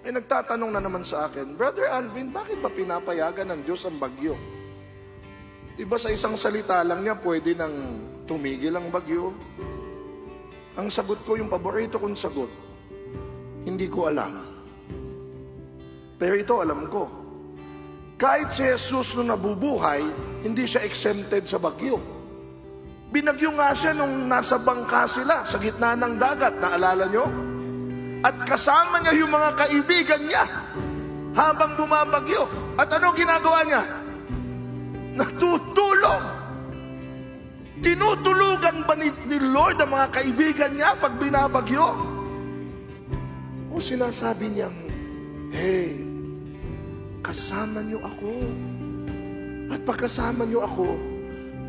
Ay nagtatanong na naman sa akin, Brother Alvin, bakit ba pinapayagan ng Diyos ang bagyo? Diba sa isang salita lang niya, pwede nang tumigil ang bagyo? Ang sagot ko, yung paborito kong sagot, hindi ko alam. Pero ito alam ko. Kahit si Jesus nung nabubuhay, hindi siya exempted sa bagyo. Binagyo nga siya nung nasa bangka sila sa gitna ng dagat, naalala nyo? At kasama niya yung mga kaibigan niya habang bumabagyo. At ano ginagawa niya? Natutulog. Tinutulugan ba ni Lord ang mga kaibigan niya pag binabagyo? O sinasabi niyang, hey, kasama niyo ako. At pagkasama niyo ako,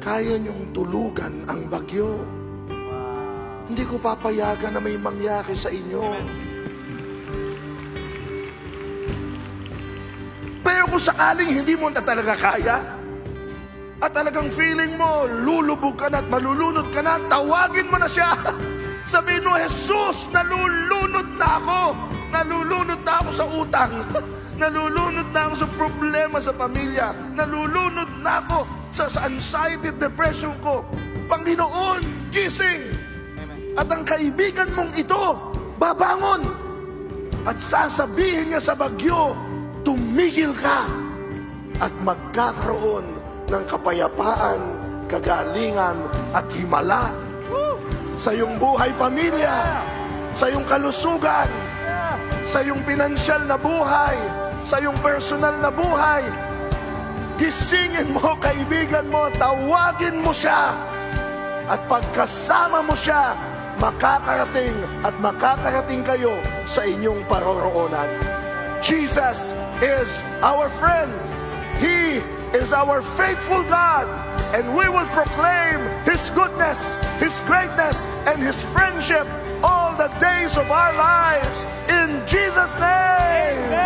kaya niyong tulugan ang bagyo. Hindi ko papayagan na may mangyari sa inyo. Pero kung sakaling hindi mo na talaga kaya, at talagang feeling mo, lulubog ka na at malulunod ka na, tawagin mo na siya. Sabihin mo, Jesus, nalulunod na ako. Nalulunod na ako sa utang. Nalulunod na ako sa problema sa pamilya. Nalulunod na ako sa anxiety, depression ko. Panginoon, gising! At ang kaibigan mong ito, babangon. At sasabihin niya sa bagyo, tumigil ka. At magkakaroon ng kapayapaan, kagalingan at himala sa iyong buhay pamilya, sa iyong kalusugan, sa iyong pinansyal na buhay, sa iyong personal na buhay. Gisingin mo, kaibigan mo, tawagin mo siya. At pagkasama mo siya, makakarating kayo sa inyong paroroonan. Jesus is our friend. He is our faithful God. And we will proclaim His goodness, His greatness, and His friendship all the days of our lives. In Jesus' name.